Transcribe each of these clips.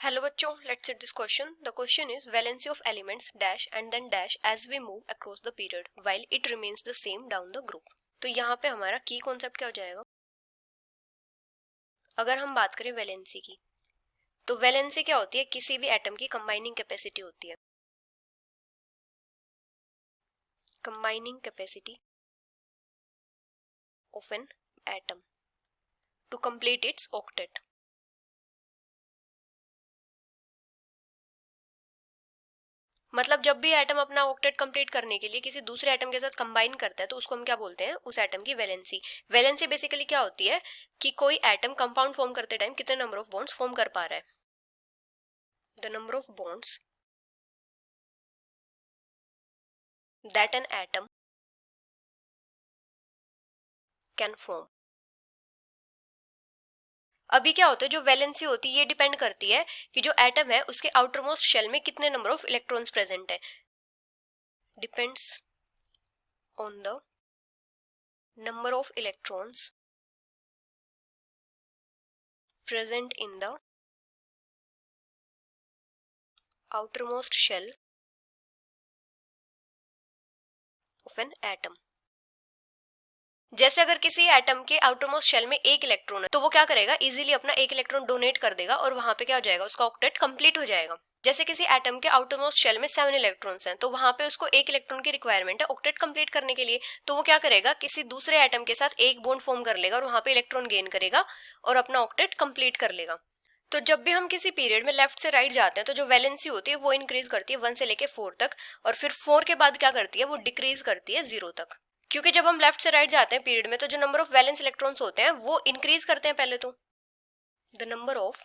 Hello बच्चों, let's set this question. The question is valency of elements dash and then dash as we move across the period while it remains the same down the group. तो यहाँ पे हमारा की concept क्या हो जाएगा? अगर हम बात करें वैलेंसी की, तो वैलेंसी क्या होती है? किसी भी एटम की कंबाइनिंग कैपेसिटी होती है. Combining capacity of an atom to complete its octet. मतलब जब भी एटम अपना ऑक्टेट कंप्लीट करने के लिए किसी दूसरे एटम के साथ कंबाइन करता है तो उसको हम क्या बोलते हैं? उस एटम की वैलेंसी. वैलेंसी बेसिकली क्या होती है कि कोई एटम कंपाउंड फॉर्म करते टाइम कितने नंबर ऑफ बॉन्ड्स फॉर्म कर पा रहा है. The number of bonds that an atom can form. अभी क्या होता है, जो वैलेंसी होती है ये डिपेंड करती है कि जो एटम है उसके आउटर मोस्ट शेल में कितने नंबर ऑफ इलेक्ट्रॉन्स प्रेजेंट है. Depends on the number of electrons present in the outermost shell of an atom. जैसे अगर किसी एटम के आउटर मोस्ट शेल में एक इलेक्ट्रॉन है तो वो क्या करेगा? इजीली अपना एक इलेक्ट्रॉन डोनेट कर देगा और वहां पे क्या हो जाएगा? उसका ऑक्टेट कंप्लीट हो जाएगा. जैसे किसी एटम के आउटर मोस्ट शेल में 7 इलेक्ट्रॉन्स हैं तो वहां पे उसको एक इलेक्ट्रॉन की रिक्वायरमेंट है ऑक्टेट कंप्लीट करने के लिए. तो वो क्या करेगा? किसी दूसरे एटम के साथ एक बॉन्ड फॉर्म कर लेगा और वहां पे इलेक्ट्रॉन गेन करेगा और अपना ऑक्टेट कंप्लीट कर लेगा. तो जब भी हम किसी पीरियड में लेफ्ट से राइट जाते हैं तो जो वैलेंसी होती है वो इंक्रीज करती है 1 से लेके 4 तक, और फिर 4 के बाद क्या करती है? वो डिक्रीज करती है 0 तक. क्योंकि जब हम लेफ्ट से राइट जाते हैं पीरियड में तो जो नंबर ऑफ वैलेंस इलेक्ट्रॉन्स होते हैं वो इंक्रीज करते हैं पहले. तो the number of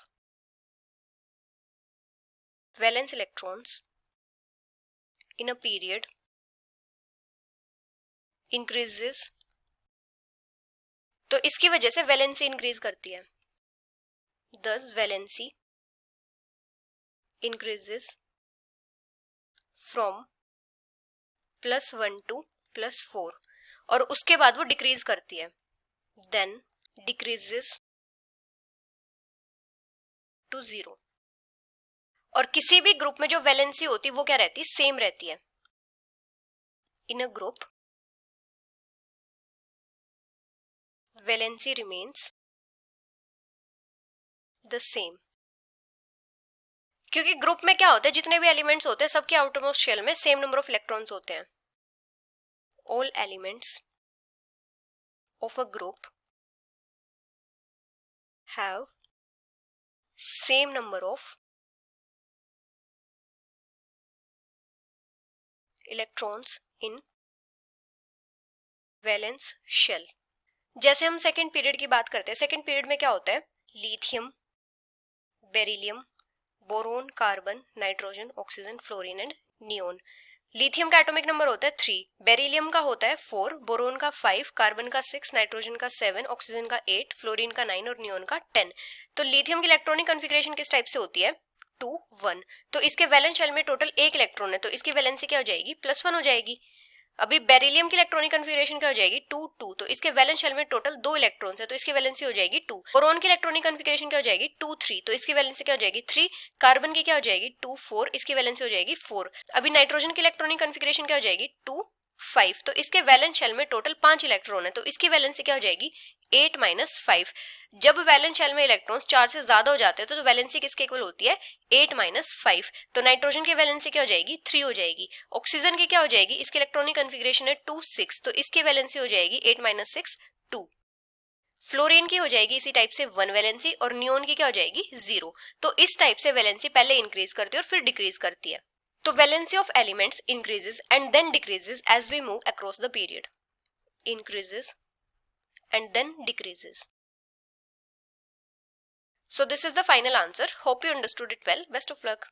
valence electrons in a period increases. तो इसकी वजह से वैलेंसी इंक्रीज करती है. दस वैलेंसी इंक्रीजेस फ्रॉम +1 to +4, और उसके बाद वो डिक्रीज करती है. Then decreases to 0. और किसी भी ग्रुप में जो वैलेंसी होती है वो क्या रहती है? सेम रहती है. In a group valency remains the same. क्योंकि ग्रुप में क्या होता है? जितने भी एलिमेंट्स होते हैं सबके आउटरमोस्ट शेल में सेम नंबर ऑफ इलेक्ट्रॉन्स होते हैं. All elements of a group have same number of electrons in valence shell. जैसे हम सेकेंड पीरियड की बात करते हैं, सेकेंड पीरियड में क्या होता है? Lithium, beryllium, boron, carbon, nitrogen, oxygen, fluorine and neon. Lithium का एटॉमिक नंबर होता है 3, बेरिलियम का होता है 4, बोरोन का 5, कार्बन का 6, नाइट्रोजन का 7, ऑक्सीजन का 8, फ्लोरीन का 9 और नियोन का 10. तो लिथियम की इलेक्ट्रॉनिक कॉन्फ़िगरेशन किस टाइप से होती है? 2 1. तो इसके वैलेंस शेल में टोटल एक इलेक्ट्रॉन है तो इसकी वैलेंसी क्या हो जाएगी? +1 हो जाएगी. अभी बेरिलियम की इलेक्ट्रॉनिक कॉन्फ़िगरेशन क्या हो जाएगी? 2 2. तो इसके वैलेंस शेल में टोटल 2 इलेक्ट्रॉन्स है तो इसकी वैलेंसी हो जाएगी 2. बोरोन की इलेक्ट्रॉनिक कॉन्फ़िगरेशन क्या हो जाएगी? 2 3. तो इसकी वैलेंसी क्या हो जाएगी? 3. कार्बन की क्या हो जाएगी? 2 4. इसकी वैलेंसी हो जाएगी 4. अभी नाइट्रोजन की इलेक्ट्रॉनिक कॉन्फ़िगरेशन क्या हो जाएगी? 2 5. तो इसके वैलेंस शेल में टोटल 5 इलेक्ट्रॉन है तो इसकी वैलेंसी क्या हो जाएगी? 8 - 5. जब वैलेंस शेल में इलेक्ट्रॉन्स 4 से ज्यादा हो जाते हैं तो वैलेंसी किसके इक्वल होती है? 8 - 5. तो नाइट्रोजन की वैलेंसी क्या हो जाएगी? 3 हो जाएगी. ऑक्सीजन की क्या हो जाएगी? इसकी इलेक्ट्रॉनिक कॉन्फ़िगरेशन है 2 6. तो इसकी वैलेंसी हो जाएगी 8 - 6 2. फ्लोरीन की हो जाएगी इसी टाइप से 1 वैलेंसी और नियोन की क्या हो जाएगी? 0. तो इस टाइप से वैलेंसी पहले इंक्रीज करती है और फिर डिक्रीज करती है. तो valency of elements increases and then decreases as we move across the period. Increases and then decreases. So this is the final answer. Hope you understood it well. Best of luck.